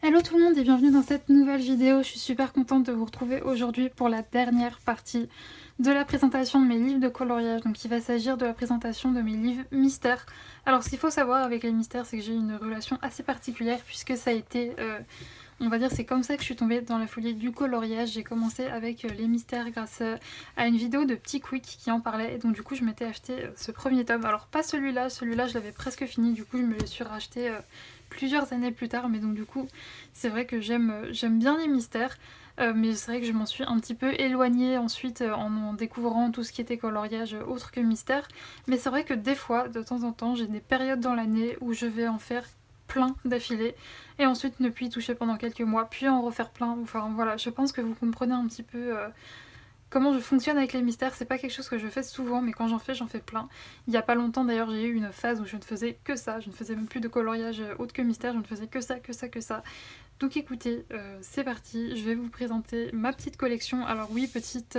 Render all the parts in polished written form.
Hello tout le monde et bienvenue dans cette nouvelle vidéo. Je suis super contente de vous retrouver aujourd'hui pour la dernière partie de la présentation de mes livres de coloriage. Donc il va s'agir de la présentation de mes livres mystères. Alors ce qu'il faut savoir avec les mystères, c'est que j'ai une relation assez particulière puisque ça a été... on va dire c'est comme ça que je suis tombée dans la folie du coloriage. J'ai commencé avec les mystères grâce à une vidéo de Petit Quick qui en parlait. Et donc du coup je m'étais acheté ce premier tome. Alors pas celui-là, celui-là je l'avais presque fini. Du coup je me le suis racheté plusieurs années plus tard. Mais donc du coup c'est vrai que j'aime bien les mystères. Mais c'est vrai que je m'en suis un petit peu éloignée ensuite en découvrant tout ce qui était coloriage autre que mystère. Mais c'est vrai que des fois, de temps en temps, j'ai des périodes dans l'année où je vais en faire plein d'affilée et ensuite ne plus y toucher pendant quelques mois, puis en refaire plein. Enfin voilà, je pense que vous comprenez un petit peu comment je fonctionne avec les mystères. C'est pas quelque chose que je fais souvent, mais quand j'en fais plein. Il y a pas longtemps d'ailleurs, j'ai eu une phase où je ne faisais que ça, je ne faisais même plus de coloriage autre que mystère, je ne faisais que ça, que ça, que ça. Donc écoutez, c'est parti, je vais vous présenter ma petite collection. Alors oui, petite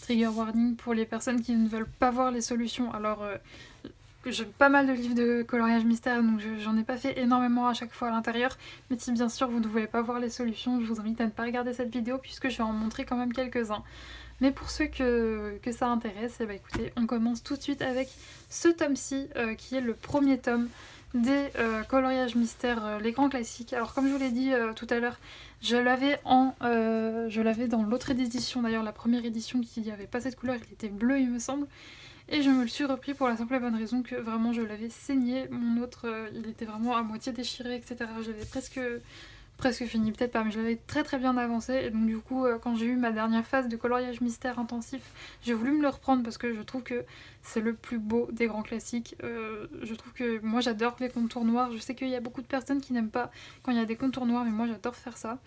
trigger warning pour les personnes qui ne veulent pas voir les solutions. Alors j'ai pas mal de livres de coloriage mystère, donc j'en ai pas fait énormément à chaque fois à l'intérieur. Mais si bien sûr vous ne voulez pas voir les solutions, je vous invite à ne pas regarder cette vidéo puisque je vais en montrer quand même quelques-uns. Mais pour ceux que ça intéresse, eh ben écoutez, on commence tout de suite avec ce tome-ci qui est le premier tome des coloriages mystères, les grands classiques. Alors comme je vous l'ai dit tout à l'heure, je l'avais dans l'autre édition, d'ailleurs la première édition qui n'avait pas cette couleur, il était bleu il me semble. Et je me le suis repris pour la simple et bonne raison que vraiment je l'avais saigné. Mon autre, il était vraiment à moitié déchiré, etc. J'avais presque fini, peut-être pas, mais je l'avais très bien avancé. Et donc du coup, quand j'ai eu ma dernière phase de coloriage mystère intensif, j'ai voulu me le reprendre parce que je trouve que c'est le plus beau des grands classiques. Je trouve que moi j'adore les contours noirs. Je sais qu'il y a beaucoup de personnes qui n'aiment pas quand il y a des contours noirs, mais moi j'adore faire ça.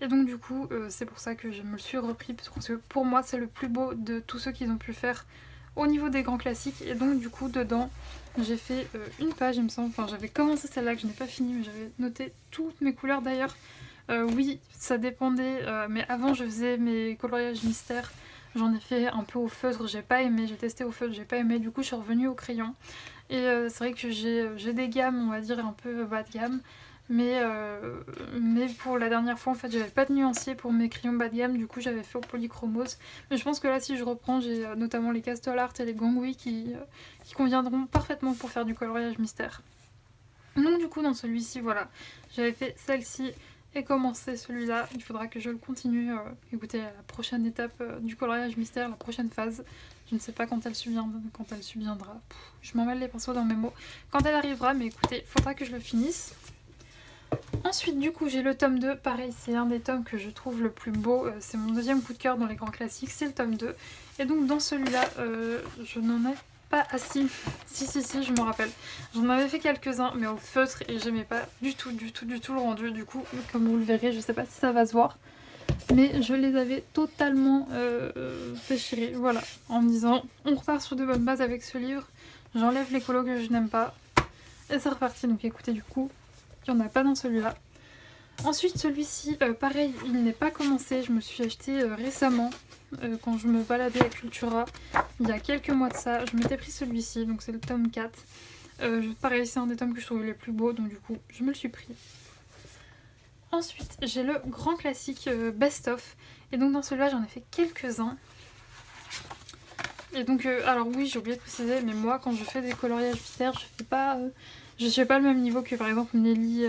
Et donc du coup, c'est pour ça que je me le suis repris, parce que pour moi c'est le plus beau de tous ceux qu'ils ont pu faire au niveau des grands classiques. Et donc du coup dedans j'ai fait une page il me semble, enfin j'avais commencé celle-là que je n'ai pas fini, mais j'avais noté toutes mes couleurs d'ailleurs. Oui, ça dépendait, mais avant je faisais mes coloriages mystères, j'en ai fait un peu au feutre, j'ai pas aimé, j'ai testé au feutre, j'ai pas aimé, du coup je suis revenue au crayon. Et c'est vrai que j'ai des gammes, on va dire un peu bas de gamme, mais pour la dernière fois en fait j'avais pas de nuancier pour mes crayons bas de gamme, du coup j'avais fait au polychromose. Mais je pense que là si je reprends, j'ai notamment les Castle Art et les Gangui qui conviendront parfaitement pour faire du coloriage mystère. Donc du coup dans celui-ci voilà, j'avais fait celle-ci et commencé celui-là. Il faudra que je le continue. Écoutez, la prochaine étape du coloriage mystère, la prochaine phase, je ne sais pas quand elle subviendra. Je m'en mêle les pinceaux dans mes mots. Quand elle arrivera, mais écoutez, il faudra que je le finisse. Ensuite, du coup, j'ai le tome 2. Pareil, c'est un des tomes que je trouve le plus beau. C'est mon deuxième coup de cœur dans les grands classiques, c'est le tome 2. Et donc, dans celui-là, je n'en ai pas assez. Si, je me rappelle. J'en avais fait quelques-uns, mais au feutre, et j'aimais pas du tout le rendu. Du coup, comme vous le verrez, je sais pas si ça va se voir, mais je les avais totalement déchirés. Voilà, en me disant, on repart sur de bonnes bases avec ce livre. J'enlève les colos que je n'aime pas. Et c'est reparti. Donc, écoutez, du coup, il n'y en a pas dans celui-là. Ensuite, celui-ci, pareil, il n'est pas commencé. Je me suis acheté récemment, quand je me baladais à Cultura, il y a quelques mois de ça. Je m'étais pris celui-ci, donc c'est le tome 4. Pareil, c'est un des tomes que je trouve les plus beaux, donc du coup, je me le suis pris. Ensuite, j'ai le grand classique Best Of. Et donc dans celui-là, j'en ai fait quelques-uns. Et donc, alors oui, j'ai oublié de préciser, mais moi, quand je fais des coloriages mystères, je suis pas le même niveau que par exemple Nelly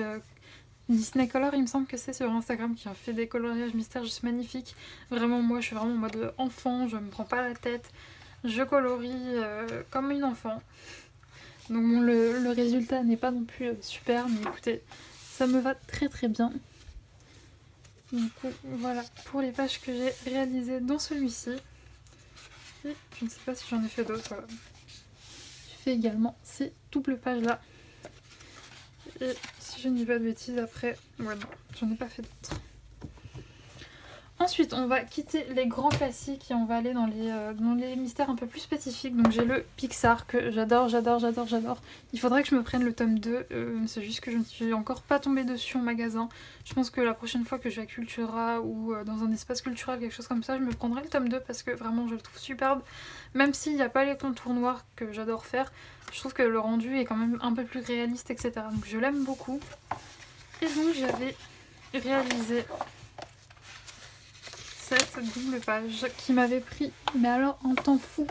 Disney Color, il me semble que c'est sur Instagram, qui a fait des coloriages mystères juste magnifiques. Vraiment, moi, je suis vraiment en mode enfant, je me prends pas la tête, je colorie comme une enfant. Donc bon, le résultat n'est pas non plus super, mais écoutez, ça me va très bien. Du coup, voilà pour les pages que j'ai réalisées dans celui-ci. Et je ne sais pas si j'en ai fait d'autres. Voilà. J'ai fait également ces doubles pages-là. Et si je ne dis pas de bêtises, après, ouais, non, j'en ai pas fait d'autres. Ensuite, on va quitter les grands classiques et on va aller dans les mystères un peu plus spécifiques. Donc j'ai le Pixar que j'adore. Il faudrait que je me prenne le tome 2. C'est juste que je ne suis encore pas tombée dessus en magasin. Je pense que la prochaine fois que je vais à Cultura ou dans un espace culturel, quelque chose comme ça, je me prendrai le tome 2 parce que vraiment je le trouve superbe. Même s'il n'y a pas les contours noirs que j'adore faire, je trouve que le rendu est quand même un peu plus réaliste, etc. Donc je l'aime beaucoup. Et donc j'avais réalisé cette double page qui m'avait pris, mais alors un temps fou.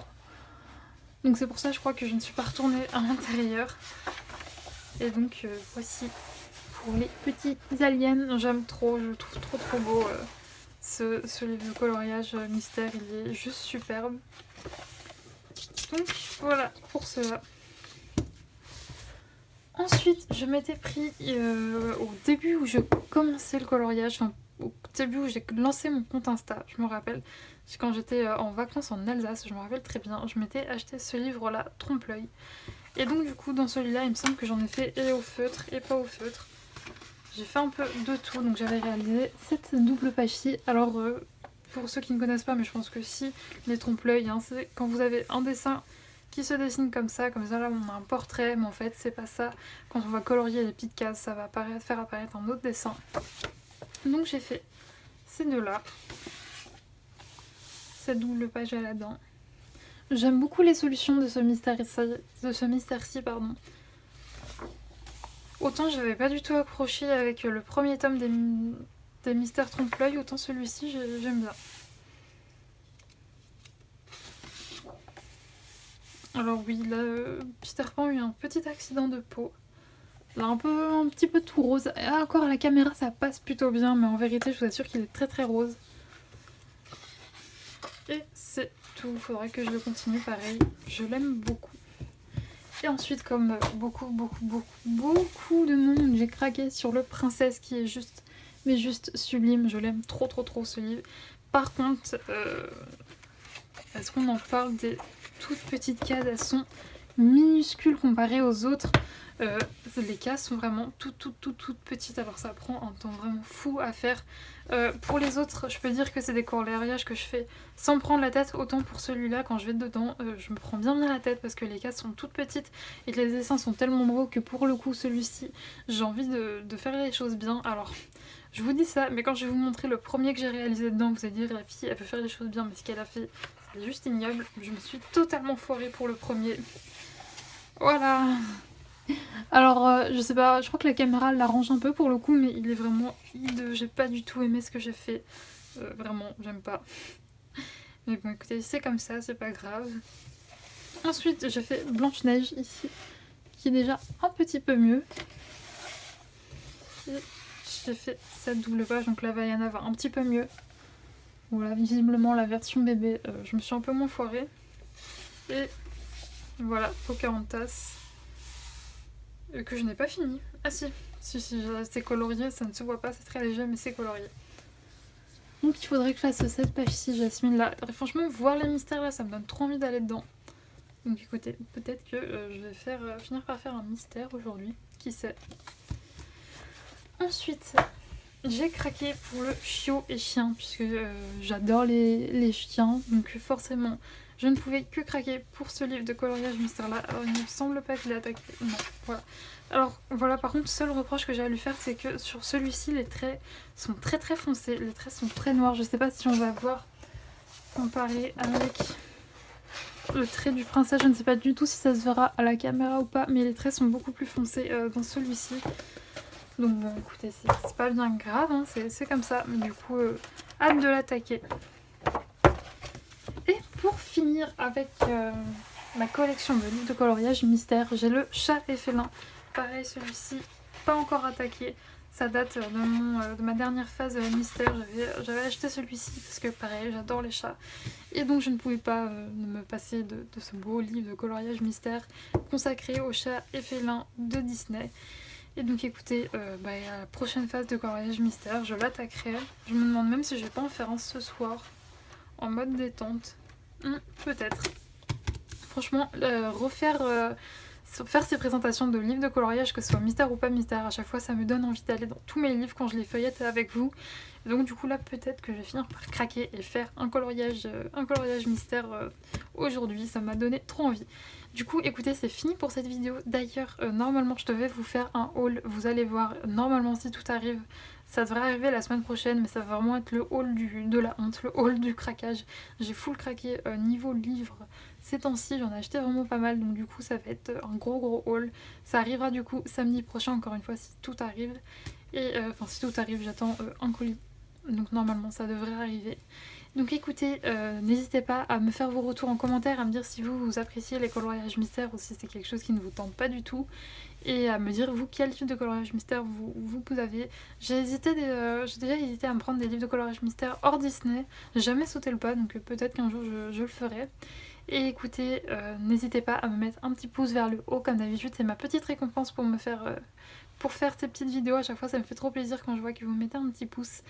Donc c'est pour ça je crois que je ne suis pas retournée à l'intérieur. Et donc voici pour les petits aliens. J'aime trop, je le trouve trop beau. Ce livre de coloriage mystère, il est juste superbe. Donc voilà pour cela. Ensuite, je m'étais pris au début où je commençais le coloriage, enfin au début où j'ai lancé mon compte Insta, je me rappelle, quand j'étais en vacances en Alsace, je me rappelle très bien, je m'étais acheté ce livre-là, Trompe-l'œil. Et donc du coup, dans celui-là, il me semble que j'en ai fait et au feutre et pas au feutre. J'ai fait un peu de tout, donc j'avais réalisé cette double page-ci. Alors, pour ceux qui ne connaissent pas, mais je pense que si, les trompe-l'œil, hein, c'est quand vous avez un dessin qui se dessine comme ça là on a un portrait, mais en fait c'est pas ça. Quand on va colorier les petites cases, ça va faire apparaître un autre dessin. Donc j'ai fait ces deux-là, cette double page à la dent. J'aime beaucoup les solutions de ce mystère-ci, pardon. Autant j'avais pas du tout accroché avec le premier tome des mystères trompe-l'œil, autant celui-ci j'aime bien. Alors oui, là, Peter Pan a eu un petit accident de peau. Là, un petit peu tout rose. Et encore à la caméra, ça passe plutôt bien, mais en vérité, je vous assure qu'il est très rose. Et c'est tout. Faudrait que je le continue pareil. Je l'aime beaucoup. Et ensuite, comme beaucoup de monde, j'ai craqué sur le Princesse qui est juste, mais juste sublime. Je l'aime trop ce livre. Par contre, est-ce qu'on en parle des toutes petites cases? Elles sont minuscules comparées aux autres. Les cases sont vraiment toutes petites, alors ça prend un temps vraiment fou à faire. Pour les autres, je peux dire que c'est des coloriages que je fais sans me prendre la tête. Autant pour celui-là, quand je vais dedans, je me prends bien la tête parce que les cases sont toutes petites et que les dessins sont tellement beaux que pour le coup, celui-ci, j'ai envie de faire les choses bien. Alors, je vous dis ça, mais quand je vais vous montrer le premier que j'ai réalisé dedans, vous allez dire la fille, elle peut faire les choses bien, mais ce qu'elle a fait, c'est juste ignoble. Je me suis totalement foirée pour le premier. Voilà. Alors, je sais pas, je crois que la caméra l'arrange un peu pour le coup, mais il est vraiment hideux. J'ai pas du tout aimé ce que j'ai fait. Vraiment, j'aime pas. Mais bon, écoutez, c'est comme ça, c'est pas grave. Ensuite, j'ai fait Blanche-Neige ici, qui est déjà un petit peu mieux. Et j'ai fait cette double page, donc la Vaiana va un petit peu mieux. Voilà, visiblement la version bébé, je me suis un peu moins foirée. Et voilà, Pocahontas. Que je n'ai pas fini. Ah si, c'est colorié, ça ne se voit pas, c'est très léger, mais c'est colorié. Donc il faudrait que je fasse cette page-ci, Jasmine, là. Franchement, voir les mystères, là, ça me donne trop envie d'aller dedans. Donc écoutez, peut-être que je vais finir par faire un mystère aujourd'hui, qui sait. Ensuite, j'ai craqué pour le chiot et chien, puisque j'adore les chiens, donc forcément... Je ne pouvais que craquer pour ce livre de coloriage mystère là. Alors il ne me semble pas qu'il ait attaqué. Non, voilà. Alors voilà, par contre, le seul reproche que j'ai à lui faire, c'est que sur celui-ci, les traits sont très foncés. Les traits sont très noirs. Je sais pas si on va voir comparé avec le trait du princesse. Je ne sais pas du tout si ça se verra à la caméra ou pas, mais les traits sont beaucoup plus foncés dans celui-ci. Donc bon, écoutez, c'est pas bien grave, hein, c'est comme ça. Mais du coup, hâte de l'attaquer. Et pour finir avec ma collection de livres de coloriage mystère, j'ai le Chat et Félin. Pareil, celui-ci, pas encore attaqué. Ça date de ma dernière phase mystère. J'avais acheté celui-ci parce que pareil, j'adore les chats. Et donc je ne pouvais pas me passer de ce beau livre de coloriage mystère consacré aux chats et félins de Disney. Et donc écoutez, à la prochaine phase de coloriage mystère, je l'attaquerai. Je me demande même si je vais pas en faire un ce soir. En mode détente. Peut-être. Franchement, faire ces présentations de livres de coloriage, que ce soit mystère ou pas mystère, à chaque fois ça me donne envie d'aller dans tous mes livres quand je les feuillette avec vous. Et donc du coup là peut-être que je vais finir par craquer et faire un coloriage mystère aujourd'hui. Ça m'a donné trop envie. Du coup écoutez, c'est fini pour cette vidéo. D'ailleurs normalement je devais vous faire un haul. Vous allez voir, normalement si tout arrive, ça devrait arriver la semaine prochaine, mais ça va vraiment être le haul de la honte, le haul du craquage. J'ai full craqué niveau livre. ces temps-ci, j'en ai acheté vraiment pas mal, donc du coup ça va être un gros haul. Ça arrivera du coup samedi prochain, encore une fois, si tout arrive. Et enfin si tout arrive, j'attends un colis, donc normalement ça devrait arriver. Donc écoutez, n'hésitez pas à me faire vos retours en commentaire, à me dire si vous appréciez les coloriages mystères ou si c'est quelque chose qui ne vous tente pas du tout. Et à me dire vous quel type de coloriage mystère vous avez. J'ai déjà hésité à me prendre des livres de coloriage mystère hors Disney. J'ai jamais sauté le pas, donc peut-être qu'un jour je le ferai. Et écoutez, n'hésitez pas à me mettre un petit pouce vers le haut comme d'habitude, c'est ma petite récompense pour faire ces petites vidéos. À chaque fois ça me fait trop plaisir quand je vois que vous mettez un petit pouce.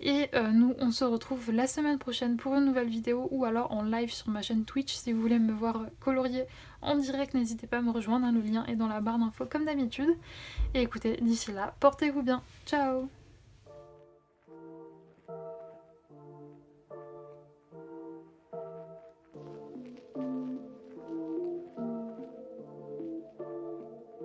Et nous on se retrouve la semaine prochaine pour une nouvelle vidéo ou alors en live sur ma chaîne Twitch. Si vous voulez me voir colorier en direct, n'hésitez pas à me rejoindre, le lien est dans la barre d'infos comme d'habitude. Et écoutez, d'ici là, portez-vous bien, ciao.